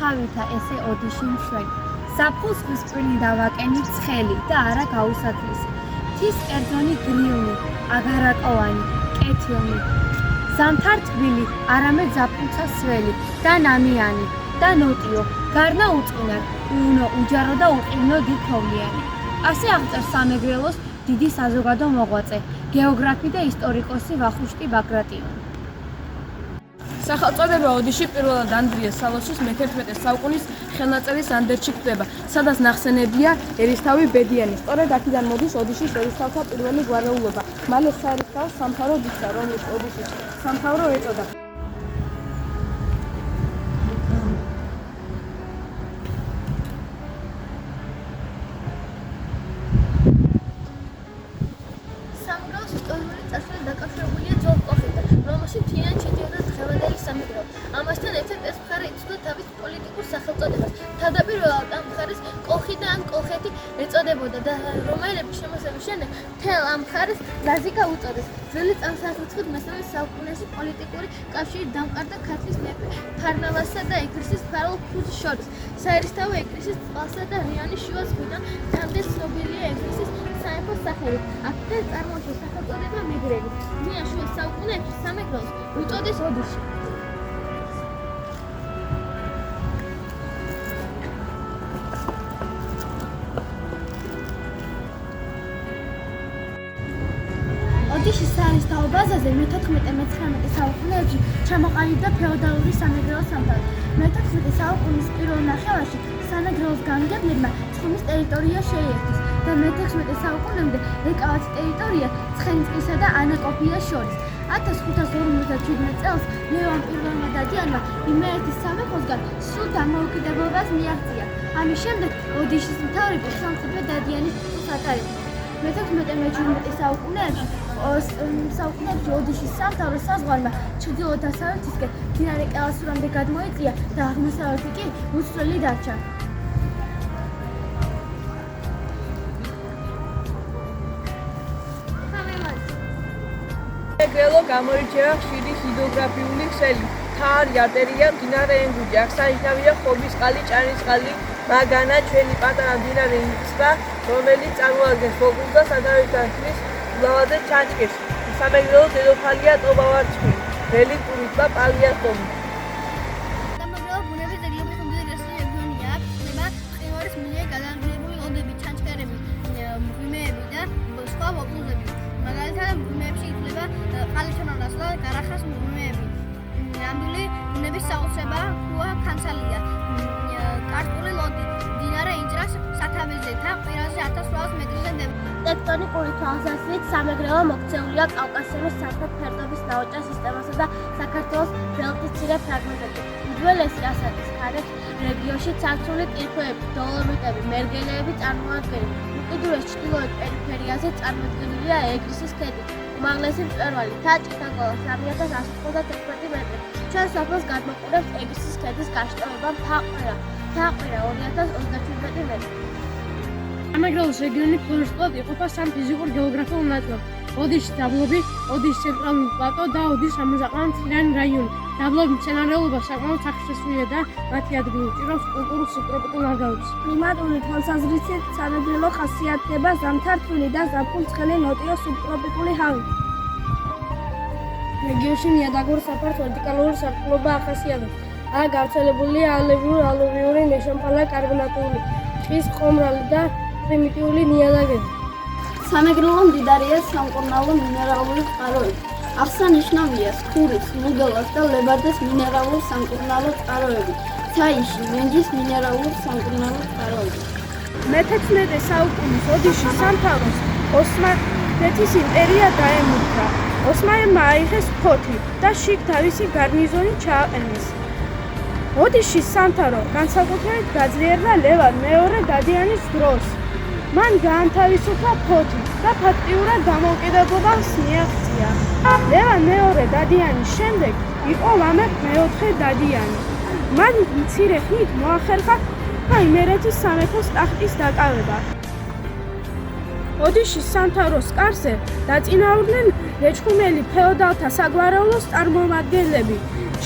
თავითა ესე ოდიში მსვენი. ზაფხულს გვისპირნი დავაკენი ცხელი და არა გაუსათლისი. თის კერძონი გრიული, აგარაკოვანი, კეთილნი. ზამთარ თბილი, არამედ ზაფხულცა სველი და ნამიანი და ნოტიო, გარნა უწყინარ, უუნო უჯარო და უყინო დიდთოვლიანი. ასე აღწერს სამეგრელოს დიდი საზოგადო მოღვაწე, გეოგრაფი და ისტორიკოსი ვახუშტი ბაგრატიონი. სახელწოდება ოდიში პირველად ანდრია სალოსის მე-11 საუკუნის ხელნაწერის ანდერძში გვხვდება, სადაც ნახსენებია ერისთავი ბედიანი. სწორედ აქედან მოდის ოდიშის ერისთავთა პირველი გვარეულობა. მალე საერისთავოს სამთავრო დიქცა, რომელიც ოდიშის სამთავრო ეწოდა. სამეგრელოს ისტორიული წარსული დაკავშირებულია ძველ კოლხეთთან, რომელშიც მთლიანად შედიოდა დღევანდელი სამეგრელო. ამასთან ერთად ეს მხარე იცნობდა თავის პოლიტიკურ სახელწოდებას. თავდაპირველად ამ მხარეს კოლხი და ან კოლხეთი ეწოდებოდა და რომაელების შემოსევის შემდეგ მთელ ამ მხარეს ლაზიკა უწოდეს. ძველი წარსულთვით მესამე საუკუნეში პოლიტიკური კავშირი დამყარდა ქართლის მეფე ფარნავაზსა და ეგრისის ფარულ ქუდს შორის. საერისთავო ეგრისის წყალსა და რიონის შუა ზღვიდან დღემდე ცნობილია ეგრისის სამეფოს სახელით. აქედან წარმოიშვა სახელწოდება მეგრელი. ძვიან შუა საუკუნეებში სამეგრელოს უწოდეს ოდიში. ოდიშის საერისთავო ბაზაზე მე-14-მე-19 საუკუნეებში ჩამოყალიბდა ფეოდალური სამეგრელო სამთავრო. მე-14 საუკუნის პირველ ნახევარში სამეგრელოს გამგებლებმა ცხუმის ტერიტორია შეიერთეს და მე-16 საუკუნემდე ეკავათ ტერიტორია ცხენისწყლისა და ანაკოფიას შორის. 1557 წელს ლევან პირველმა დადიანმა იმერეთის სამეფოსგან სრულ დამოუკიდებლობას მიაღწია. ამის შემდეგ ოდიშის მთავრები სამხედრო დადიანის ტიტულს ატარებდნენ. მე-16-მე-17 საუკუნეებში ოდიშის სამთავრო საზღვარმა ჩრდილო-დასავლეთისკენ მდინარე კელასურამდე გადმოიწია და აღმოსავლეთი კი უცვლელი დარჩა. სამეგრელო გამოირჩევა ხშირი ჰიდროგრაფიული ქსელი, მთავარი არტერია მდინარე ენგურჯი. აქ სანიშნავია ხობისწყალი, ჭანისწყალი, მაგანა, ჩვენი პატარა მდინარე ინგრისპა, რომელიც წარმოადგენს ფოկუსს და სათავეში ქმნის მძლავრად ჩანჩქერს. სამეგრელოს დედოფალია ტობავარცხლი, რელიქტური ტბა პალიასტომი. სამეგრელო ბუნების ძეგლების უმდიდრესი რეგიონია. აქ გვხვდება მყინვარის მიერ გადაადგილებული ლოდები, ჩანჩქერები, მღვიმეები და სხვა ვოკლუზები. მაგალითად, მღვიმეებში ითვლება ყალიშონანას და გარახას მღვიმეები. ნამდვილი ბუნების საოცრება ხუა ქანცალია. კარსტული ლოდი, მდინარე ინჭრას სათავეზე და ყვირაზე 1800 მეტრზე მდებარეობს. ტექტონიკური თვალსაზრისით სამეგრელო მოქცეულია კავკასიონის სამხრეთ ფერდობის ნაოჭა სისტემასა და საქართველოს ბელტის მცირე ფრაგმენტებში. უძველესი ასაკის ქარებს რეგიონში ცარცული კირქვები, დოლომიტები, მერგელეები წარმოადგენენ. უკიდურეს ჩრდილოეთ პერიფერიაზე წარმოდგენილია ეგრისის ქედი. უმაღლესი მწვერვალი და ჭიტაკოლა 3191 მეტრი. ჩვენ სოფელს გადმოყურებს ეგრისის ქედის გაშტოება მთაყვირა 2037 მეტრი. სამეგრელოს რეგიონი ფლორისტულად იყოფა სამ ფიზიკურ გეოგრაფიულ ნაწილად: ოდიშის დაბლობი, ოდიშის ცენტრალური პლატო და ოდიშის ამოზაყრა მთლიანი რაიონი. დაბლობის მცენარეულობა საკმაოდ სახისმსვენია და მათი ადგილი უჭირავს კულტურულ სუბტროპიკულ ნარგავებს. კლიმატური თვალსაზრისით სამეგრელო ხასიათდება ზამთარ-თბილი და ზაფხულ-ცხელი ნოტიო სუბტროპიკული ჰავით. რეგიონში ნიადაგურ საფარს ვერტიკალური სარტყლობა ახასიათებს. აქ გავრცელებულია ალუვიური ნეშომხალა კარბონატული, ტყის ყომრალი და პრიმიტიული ნიადაგები. სამეგრელო მდიდარია სამკურნალო მინერალური წყაროებით. აღსანიშნავია სქურის, მუგელას და ლებარდეს მინერალური სამკურნალო წყაროები, ცაიში, მენჯის მინერალური სამკურნალო წყაროები. მე-16 საუკუნის ოდიშის სამთავროს ოსმალეთის იმპერია დაემუქრა. ოსმალებმა აიღეს ფოთი და შიგ თავისი გარნიზონი ჩააყენეს. ოდიშის სამთავრო განსაკუთრებით გაძლიერდა ლევან მეორე დადიანის დროს. მან გაანთავისუფლა ფოთი და ფაქტიურად დამოუკიდებლობას მიაღწია. ლევან მეორე დადიანის შემდეგ იყო ლამეხ მეოთხე დადიანი. მან მცირე ხნით მოახერხა იმერეთის სამეფოს ტახტის დაკავება. ოდიშის სამთავროს კარზე დაწინაურდნენ ლეჩხუმელი ფეოდალთა საგვარეულოს წარმომადგენლები,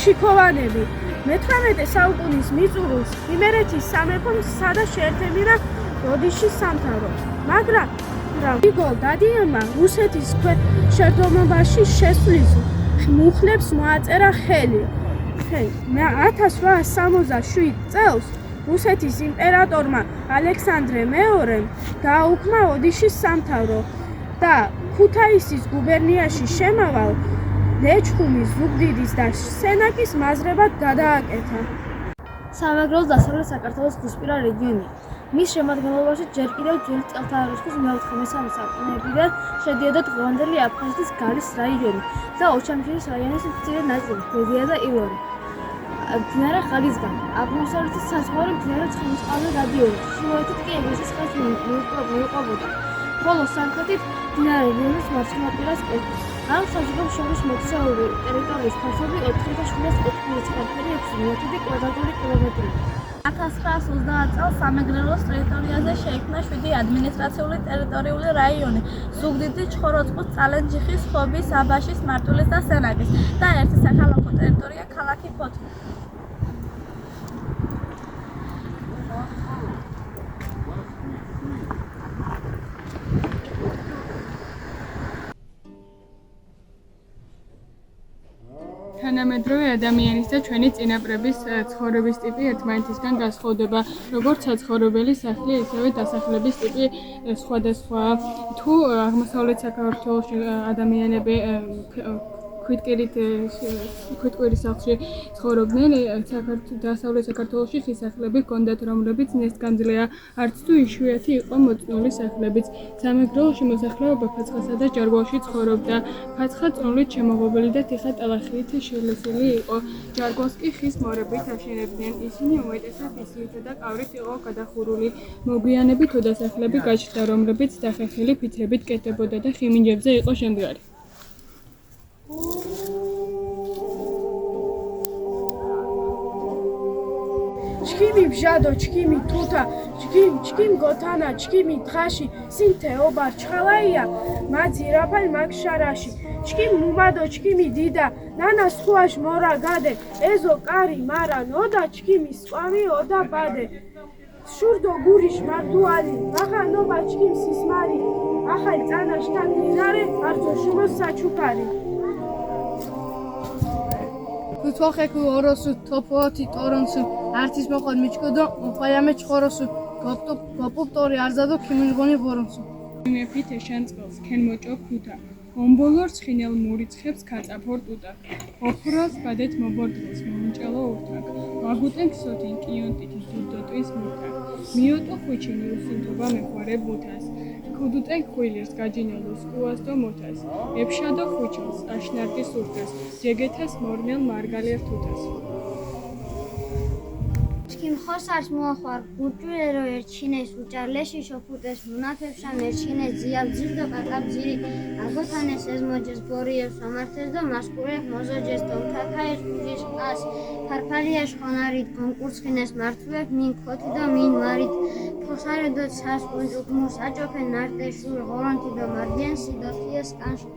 შიქოვანები, მე-18 საუკუნის მიწურულს იმერეთის სამეფომ სცადა შეერთებინა ოდიშის სამთავრო, მაგრამ გრიგოლ დადიანმა რუსეთის შეერთებაში შესვლის მუხლებს მოაწერა ხელი. 1867 წელს რუსეთის იმპერატორმა ალექსანდრე მეორემ გააუქმა ოდიშის სამთავრო და ქუთაისის გუბერნიაში შემავალ ლეჩხუმის, ზუგდიდის და სენაკის მაზრებად გადააკეთა. სამეგრელოს დასავლეთ საქართველოს ზღვისპირა რეგიონია. მის შემადგენლობაში ჯერ კიდევ ძველი წელთაღრიცხვის მე-13 საუკუნეებიდან შედიოდა დღევანდელი აფხაზეთის გალის რაიონი და ოჩამჩირის რაიონის მცირე ნაწილი, ბედია და ილორი. მდინარე ღალისგან, აღმოსავლეთით საზღვარი მდინარე ცხენისწყალზე გადიოდა, ჩრდილოეთით კი ეგრისის ხეს მიუყვებოდა, ხოლო სამხრეთით მდინარე რიონის მარცხენა პირას კვეთს. ამ საზღვრებს შორის მოქცეული ტერიტორიის ფართობი 4796 კვადრატული კილომეტრია. 1930 წელს სამეგრელოს ტერიტორიაზე შეიქმნა 7 ადმინისტრაციული ტერიტორიული რაიონი: ზუგდიდი, ჩხოროწყუს, წალენჯიხის, ხობის, აბაშის, მარტვილის და სენაკის და ერთი საქალაქო ტერიტორია ქალაქი ფოთი. თანამედროვე ადამიანის და ჩვენი წინაპრების ცხოვრების ტიპი ერთმანეთისგან განსხვავდება, როგორც საცხოვრებელი სახლი, ისევე დასახლების ტიპი სხვადასხვაა. თუ აღმოსავლეთ საქართველოში ადამიანები ქვიტკვირის სახლში ცხოვრობდნენ, დასავლეთ საქართველოში სახლები ჰქონდათ, რომლებიც ნესტგანძლეა, არც თუ იშვიათი იყო მოწნული სახლებიც. სამეგრელოში მოსახლეობა ფაცხასა და ჯარგვაში ცხოვრობდა. ფაცხა წნულით შემოღობილი და თიხა-ტალახით შელესილი იყო. ჯარგვალს კი ხის მორებით აშენებდნენ. ისინი უმეტესად ისრითა და კავრით იყო გადახურული. მოგვიანებით ოდასახლები გაჩნდა, რომლებიც დახეხილი ფიქლებით კეთდებოდა და ხიმინჯებზე იყო შემდგარი. ჩქიმი ბჟადო, ჩქიმი თუთა, ჩქიმ გოთანა, ჩქიმი თხაში, სინთე ობარ ჩხალაია, მაძი რაფალ მაგშარაში, ჩქიმ მუმადო, ჩქიმი დიდა, ნანა სხუაშ მორა გადე, ეზო კარი მარა ნოდა, ჩქიმი სკვამი ოდა ბადე. შურდო გურიშ მარტუალი, ახალ ნობა ჩქიმ სისმარი, ახალ წანაშთან დინარე, არძო შუმოს საჩუქარი. თოხეკუ ოროსუ თოფოთი ტორონსუ არტის მოხალ მიჩკოდო ხაიამე ჩხოროსუ გოპუპტორი არზადო ქიმიჟგონი ბორონსუ მეფით ეშანწყელს ქენმოჭო ქუთა ომბოლორ ცხინელ მურიცხებს ქაწაფორ ტუტა ოხროს ბადეთ მობორდლს მომჭელო ურთაკ ვაგუტენ ქსოთინ კიონტიტი დუდოტვის მურთა მიოტო ხვიჩინ რუსინთობა მეხვარე ბუთას ქუდუტენ ხვილირს გაჯინელოს კუას დო მოთას ეფშადო ხვიჩოს აშნარტის ურთას ჯეგეთას მორნელ მარგალერ თუთას ჩქიმ ხოსარს მოახვარ გურჭულერო ერჩინეს უჭარლეში შოფუტეს მუნაფებშან ერჩინეს ძიავ ძირდო კაკაბ ძირი აგოთანეს ეზმოჯეს ბორიებს ამართეს დო მასკურებ მოზოჯეს დო თათაეს კუჯის ყას ფარფალიაშ ხონარით კონკურსხინეს მართვებ მინ ქოთი დო მინ მარით ფოსარედო სასკუნჯუკ მუს აჭოფენ ნარტეშურ ღორონთი დო მარგენსი დო თიეს კანში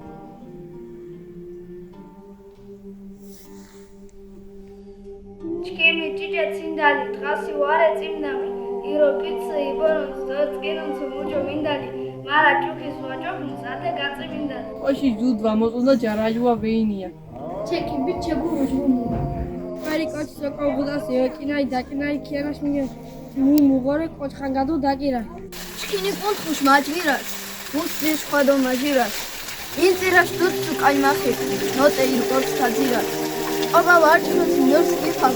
ჩქიმი ჭიჭე ცინდალი დღასი ვარე წიმდამი ირო პიცი იბორონს დოწყინონს მუჯო მინდალი მარა ჭუქის ვაჭოფნს ათე გაწიმინდალი ოში ზუდვა მოწუნდა ჯარაჯვა ვეინია ჩეკი ბიჩე გურუჟმუ კარი კოჩი სოკოგუდას ეკინაი დაკინაი ქიანას მიგენ მუ მუღორე კოჩხან გადო დაკირა ჩქინი კუნთხუშ მაჯვირას მუსლის ხვადო მაჯირას ინცირას დუცუ კაიმახი ნოტე ირკორს თაძირას ობა ვარჩოს ნიოს კიფა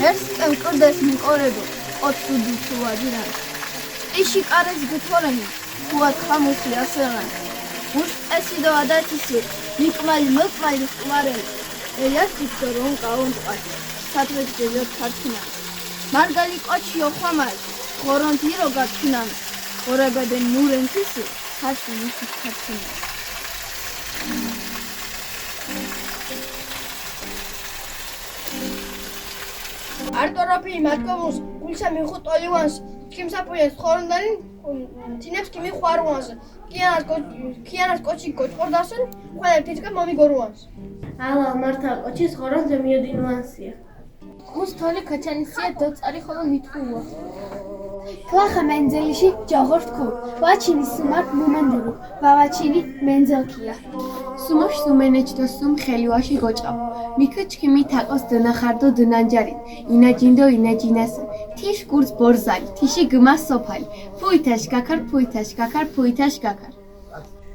ეს კემკდეს მიკორედო ოცუდუ სუაჯირან იში კარეს გუთორენი ხუათ ხამუსი ასერან უშ ესიდო ადათისი მიკმალი მოკმალი ყმარელი ელიას დიქტორონ კაუნტყა სათვეთ ჯეჯოთ ქართინა მარგალი ყოჩიო ხამალ ღორონთირო გაქინან ორაგადენ ნურენთისი ხარში მისი ქართინა არტოროფი მატკომუს გულსა მიხუტ ოლივანს ქიმსაპუეს ხორონდანი თინებს ქიმი ხვარუანს კიანას კოჩი ყველა თითკა მომიგორუანს ალა მართა ყოჩის ხორონზე მიოდინუანსია მუს თოლი ქაჩანისია დოწარი ხოლო მithua. Klacha mendzelishi jogortku. Vachini sumak momenduru. Vavachini menzelkia. Sumosh sumenechdo sum kheliwashi gochqab. Mikaçkimi taqos dnakhardo dnanjarit. Inajindo inajinas. Tish gurs borzali. Tishi gmas sopali. Puitash gakar.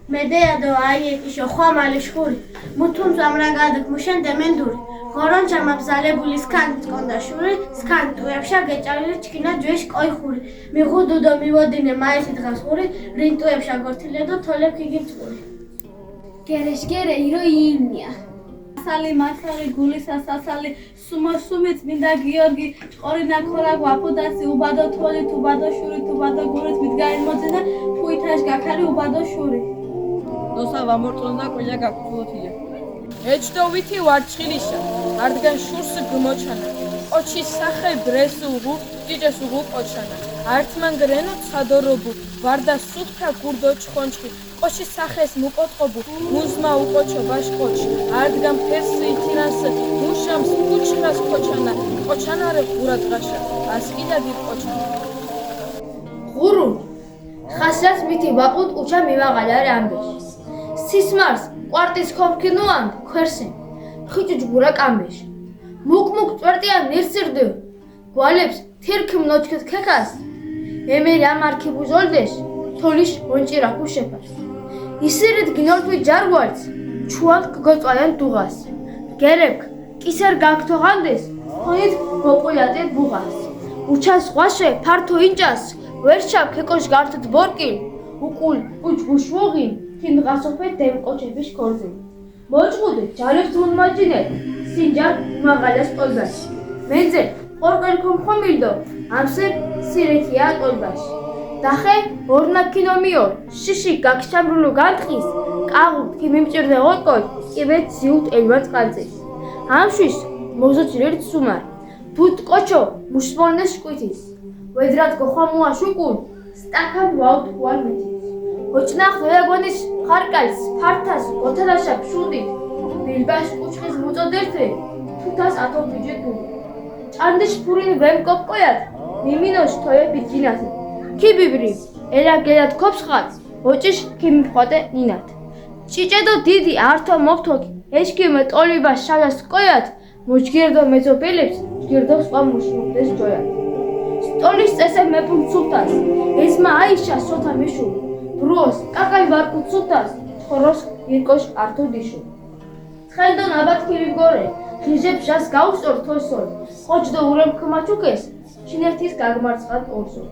Medeado aiekisho xomali shuri. Mutum zamragadek mushen demenduri. Xoronja mabzalebuli skant qonda shuri, skant tuebsha geჭარილი ჩქინა ჯვეშ ყოიხური. მიღუდუდო მივოდინე მაისი დღას ხური, რინტუებშა გორთილედო თოლებ ქიგიწური. Gereshgere iro inia. მასალი მასალი გულისა სასალი სუმოსუმი წმინდა გიორგი ჭყორინა ქორა გვაფუდასი უბადო თოლი თუბადო შური თუბადო გურით მიდგარი მოძენა ფუითაშ გაქარი უბადო შური ნოსა ვამორწონა ყოლა გაკუთია ეჭდო ვითი ვარჩხილიშა არდგან შურს გმოჩანა ოჩი სახე ბრესუღუ ჭიჭეს უღუ ყოჩანა ართმან გრენო ცხადორობუ ვარდა სუფთა გურდო ჩხონჩხი ყოჩი სახეს მუკოწყობუ მუზმა უყოჩო ბაშყოჩი არდგან ფერსი თირანს მუშამს უჩხას ყოჩანა ყოჩანარე ყურადღაშა ასკიდა დი ყოჩანა ღურუ ხასრას მითი ვაყუდ უჩა მივაღალარე ამბეში სისმარს კვარტის ხომქინუან ქერსენ ხიჭუჯგურა კამბეში მუკმუკ წერტიან ნირსირდე გვალებს თირქიმ ნოჩქეთ ქეკას ემერი ამარქი ბუზოლდეშ თოლიsh მონჭირა ხუშეფას ისერეთ გინორთვი ჯარგვალს ჩუალ გოწალენ დუღას გერებკ კისერ გაქთოღანდეს ხონით გოპოიატე ბუღას უჩას ყვაშე ფართო ინჭას ვერჩა ქეკოშ გართთ ბორკილ უკულ უჩგუშვოღი თინდღასოფე დემკოჩების ქორზე მოჭყუდე ჯალებს მონმაჯინე სინჯარ მაღალას ტოლბაში მენძე ყორყელ ხომხომილდო ამსე სირეთია ტოლბაში დახე ორნაკინომიორ შიში გაქშამრულო განტყის კაღუთ ქიმიმჭირდე ოტკოლ კიბე ძიუტ ელვა წყალწის ამშვის მოზოჩილერთ სუმარ ბუტ ყოჩო მუშმონეს შკვითის ვედრად გოხამუა შუკულ სტაკან ვაუტ ყوال მითის ოჩნახ ვეგონის ხარკალს ფართას გოთალაშა ფშუდი ბილბაშ კუჩხის მუწოდერთე თუთას ათო ბიჯე დუ ჭანდიშ ფურინი ვემკოპკოят მიმინოშ თოე ბიჯინასე ქიბიბრი ელაგელად ქოფსხაც ოჭიშ ქიმიფხვატე ნინათ ჭიჭედო დიდი ართო მოფთოki ეშკიმე ტოლიბა შალას ყოят მოჯგერდო მეზობელებს ჯგერდო სხვა მუშმუქდეს ჯოят სტოლის წესე მეფუმ სულთანს ესმა აიშა სოთა მიშუ ბროს კაკაი ვარკუ სულთანს ხოროს ირკოშ ართო დიშუ ცხენდონ აბათქივი გორე ხიჟებ შას გაუსწორ თოსოლ ყოჯდო ურემ ქმაჩუკეს ჩინერთის გაგმარცხად ორსო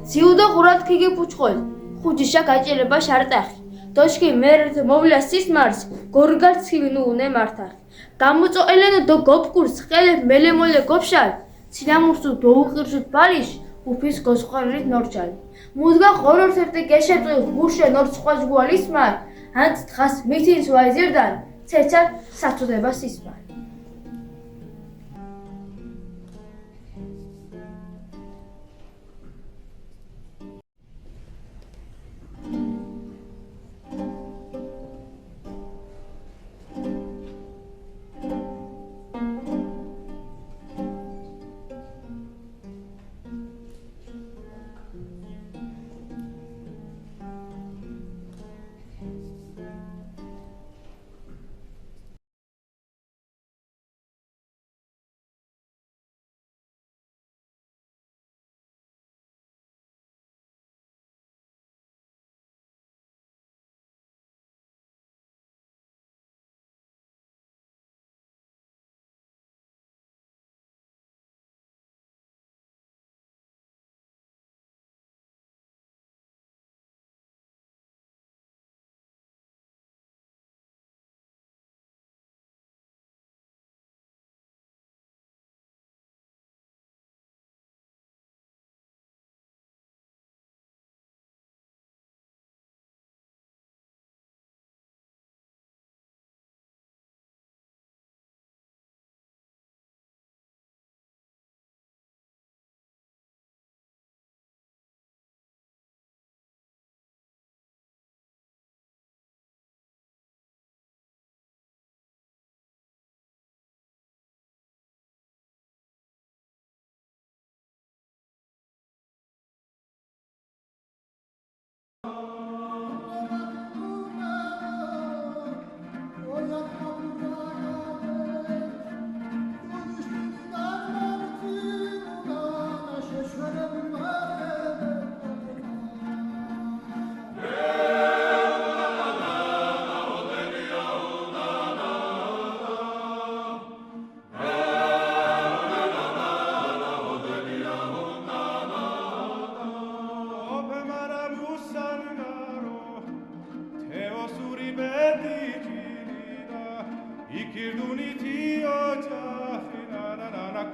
ძიუდო ყურად ქიგი ფუჩხოლ ხუჯიშა გაჭირება შარტახი დოშკი მერთ მოვლა სისმარს გორგალ ცილინუ უნე მართახი გამოწოელენო დო გოპკურს ყელე მელემოლე გოფშალ ცინამურსუ დოუყირსუთ ბალიშ უფის გოსყარით ნორჩალი მუდგა ხორორთერტი გეშეწილ გუშე ნორცხვა ჯგვალისმარ ანც თხას მითინს ვაიზირდან ცეცა საწუდება სისმარ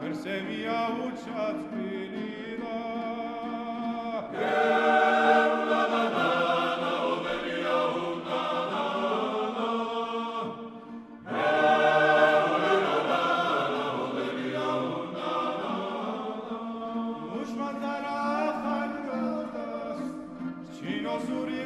Persevia ucciat filina Ushmandara khangatas Chino zuri